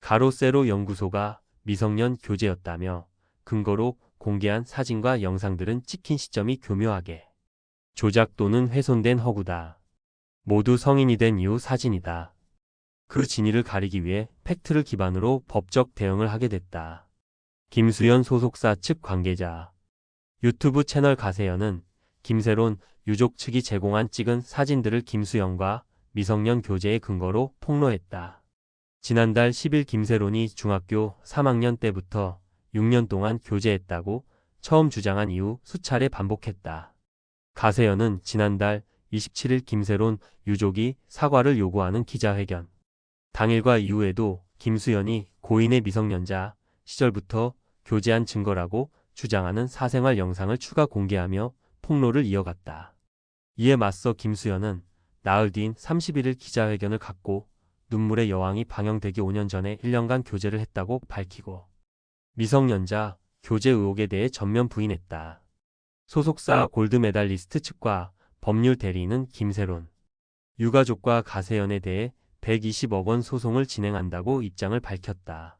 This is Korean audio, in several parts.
가로 세로 연구소가 미성년 교제였다며 근거로 공개한 사진과 영상들은 찍힌 시점이 교묘하게 조작 또는 훼손된 허구다. 모두 성인이 된 이후 사진이다. 그 진위를 가리기 위해 팩트를 기반으로 법적 대응을 하게 됐다. 김수현 소속사 측 관계자. 유튜브 채널 가세연은 김세론 유족 측이 제공한 찍은 사진들을 김수현과 미성년 교제의 근거로 폭로했다. 지난달 10일 김세론이 중학교 3학년 때부터 6년 동안 교제했다고 처음 주장한 이후 수차례 반복했다. 가세연은 지난달 27일 김세론 유족이 사과를 요구하는 기자회견 당일과 이후에도 김수현이 고인의 미성년자 시절부터 교제한 증거라고 주장하는 사생활 영상을 추가 공개하며 폭로를 이어갔다. 이에 맞서 김수현은 나흘 뒤인 31일 기자회견을 갖고 눈물의 여왕이 방영되기 5년 전에 1년간 교제를 했다고 밝히고 미성년자 교제 의혹에 대해 전면 부인했다. 소속사 골드메달리스트 측과 법률 대리인은 김세론 유가족과 가세연에 대해 120억 원 소송을 진행한다고 입장을 밝혔다.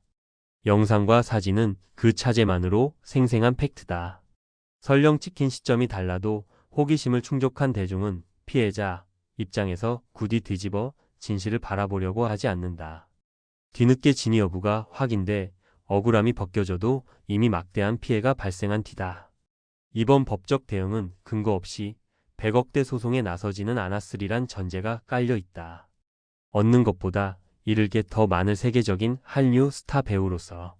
영상과 사진은 그 차제만으로 생생한 팩트다. 설령 찍힌 시점이 달라도 호기심을 충족한 대중은 피해자 입장에서 굳이 뒤집어 진실을 바라보려고 하지 않는다. 뒤늦게 진위 여부가 확인돼 억울함이 벗겨져도 이미 막대한 피해가 발생한 뒤다. 이번 법적 대응은 근거 없이 100억대 소송에 나서지는 않았으리란 전제가 깔려 있다. 얻는 것보다 잃을 게 더 많을 세계적인 한류 스타 배우로서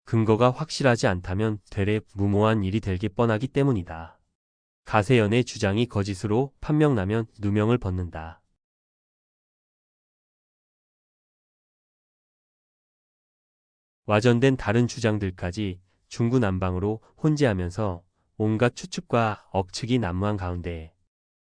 근거가 확실하지 않다면 되레 무모한 일이 될 게 뻔하기 때문이다. 가세연의 주장이 거짓으로 판명나면 누명을 벗는다. 와전된 다른 주장들까지 중구난방으로 혼재하면서 온갖 추측과 억측이 난무한 가운데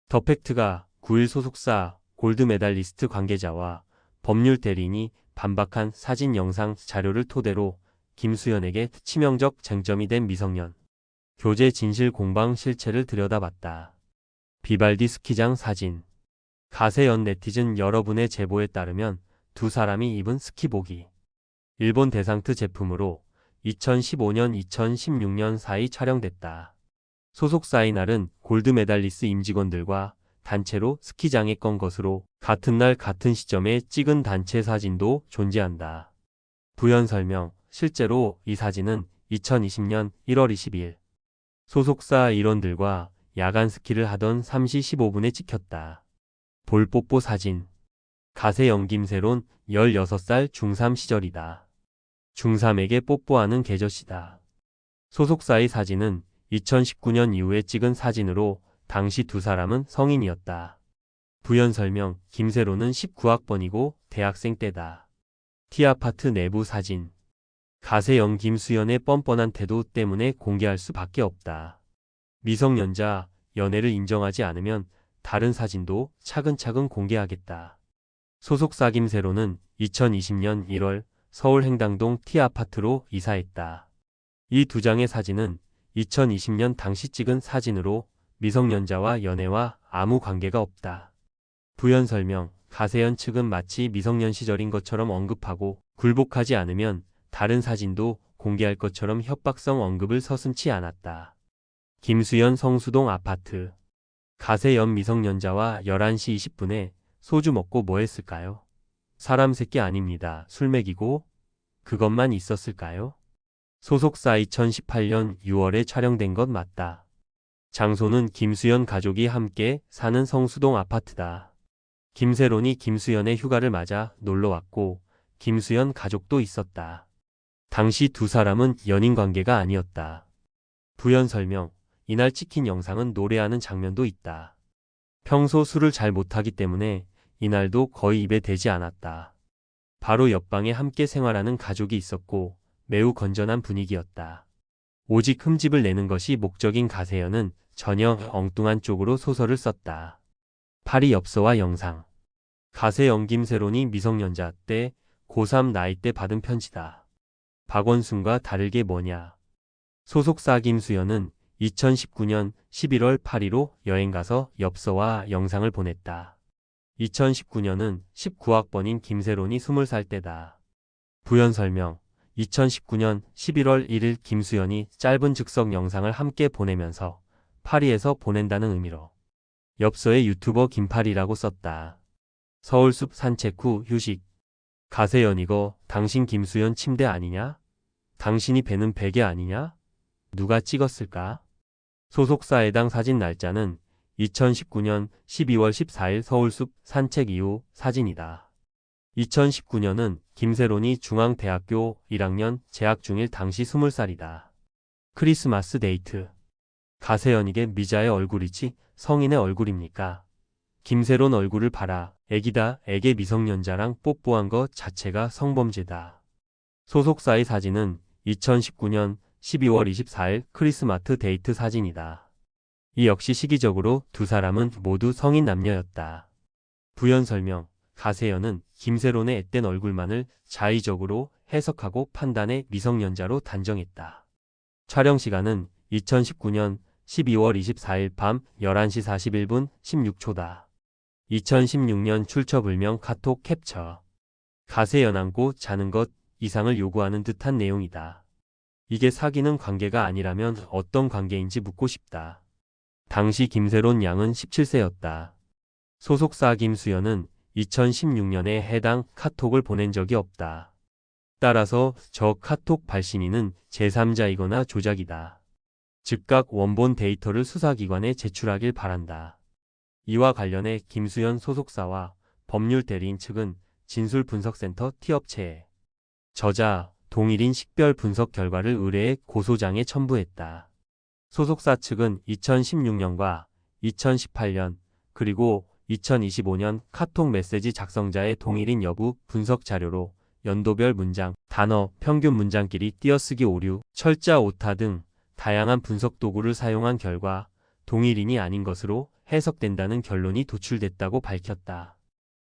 더 팩트가 9일 소속사 골드메달리스트 관계자와 법률 대리인이 반박한 사진 영상 자료를 토대로 김수현에게 치명적 쟁점이 된 미성년 교제 진실 공방 실체를 들여다봤다. 비발디 스키장 사진. 가세연 네티즌 여러분의 제보에 따르면 두 사람이 입은 스키복이 일본 데상트 제품으로 2015년 2016년 사이 촬영됐다. 소속사의 날은 골드메달리스 임직원들과 단체로 스키장에 건 것으로 같은 날 같은 시점에 찍은 단체 사진도 존재한다. 부연 설명. 실제로 이 사진은 2020년 1월 22일 소속사 일원들과 야간 스키를 하던 3시 15분에 찍혔다. 볼뽀뽀 사진. 가세연 김세론 16살 중3 시절이다. 중3에게 뽀뽀하는 계절이다. 소속사의 사진은 2019년 이후에 찍은 사진으로 당시 두 사람은 성인이었다. 부연 설명. 김세론은 19학번이고 대학생 때다. T아파트 내부 사진. 가세연 김수현의 뻔뻔한 태도 때문에 공개할 수밖에 없다. 미성년자 연애를 인정하지 않으면 다른 사진도 차근차근 공개하겠다. 소속사 김세론은 2020년 1월 서울 행당동 T아파트로 이사했다. 이 두 장의 사진은 2020년 당시 찍은 사진으로 미성년자와 연애와 아무 관계가 없다. 부연 설명. 가세연 측은 마치 미성년 시절인 것처럼 언급하고 굴복하지 않으면 다른 사진도 공개할 것처럼 협박성 언급을 서슴지 않았다. 김수현 성수동 아파트. 가세연 미성년자와 11시 20분에 소주 먹고 뭐 했을까요? 사람 새끼 아닙니다. 술 먹이고 그것만 있었을까요? 소속사 2018년 6월에 촬영된 것 맞다. 장소는 김수현 가족이 함께 사는 성수동 아파트다. 김세론이 김수현의 휴가를 맞아 놀러왔고 김수현 가족도 있었다. 당시 두 사람은 연인 관계가 아니었다. 부연 설명. 이날 찍힌 영상은 노래하는 장면도 있다. 평소 술을 잘 못하기 때문에 이날도 거의 입에 대지 않았다. 바로 옆방에 함께 생활하는 가족이 있었고 매우 건전한 분위기였다. 오직 흠집을 내는 것이 목적인 가세연은 전혀 엉뚱한 쪽으로 소설을 썼다. 파리 엽서와 영상. 가세연 김세론이 미성년자 때 고3 나이 때 받은 편지다. 박원순과 다르게 뭐냐. 소속사 김수현은 2019년 11월 8일로 여행가서 엽서와 영상을 보냈다. 2019년은 19학번인 김세론이 20살 때다. 부연 설명. 2019년 11월 1일 김수현이 짧은 즉석 영상을 함께 보내면서 파리에서 보낸다는 의미로 엽서에 유튜버 김파리라고 썼다. 서울숲 산책 후 휴식. 가세연 이거 당신 김수현 침대 아니냐? 당신이 베는 베개 아니냐? 누가 찍었을까? 소속사 해당 사진 날짜는 2019년 12월 14일 서울숲 산책 이후 사진이다. 2019년은 김세론이 중앙대학교 1학년 재학 중일 당시 20살이다. 크리스마스 데이트. 가세연에게 미자의 얼굴이지 성인의 얼굴입니까? 김세론 얼굴을 봐라. 애기다. 애기 미성년자랑 뽀뽀한 것 자체가 성범죄다. 소속사의 사진은 2019년 12월 24일 크리스마스 데이트 사진이다. 이 역시 시기적으로 두 사람은 모두 성인 남녀였다. 부연 설명. 가세연은 김세론의 앳된 얼굴만을 자의적으로 해석하고 판단해 미성년자로 단정했다. 촬영 시간은 2019년 12월 24일 밤 11시 41분 16초다. 2016년 출처불명 카톡 캡처. 가세연 안고 자는 것 이상을 요구하는 듯한 내용이다. 이게 사귀는 관계가 아니라면 어떤 관계인지 묻고 싶다. 당시 김세론 양은 17세였다. 소속사 김수현은 2016년에 해당 카톡을 보낸 적이 없다. 따라서 저 카톡 발신인은 제3자이거나 조작이다. 즉각 원본 데이터를 수사기관에 제출하길 바란다. 이와 관련해 김수현 소속사와 법률 대리인 측은 진술분석센터 T업체에 저자 동일인 식별 분석 결과를 의뢰해 고소장에 첨부했다. 소속사 측은 2016년과 2018년 그리고 2025년 카톡 메시지 작성자의 동일인 여부 분석 자료로 연도별 문장, 단어, 평균 문장끼리 띄어쓰기 오류, 철자 오타 등 다양한 분석 도구를 사용한 결과 동일인이 아닌 것으로 해석된다는 결론이 도출됐다고 밝혔다.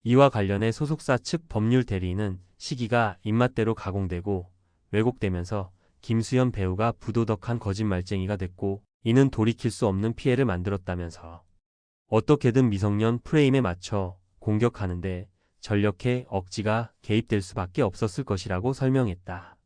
이와 관련해 소속사 측 법률 대리인은 시기가 입맛대로 가공되고 왜곡되면서 김수현 배우가 부도덕한 거짓말쟁이가 됐고 이는 돌이킬 수 없는 피해를 만들었다면서 어떻게든 미성년 프레임에 맞춰 공격하는데 전력해 억지가 개입될 수밖에 없었을 것이라고 설명했다.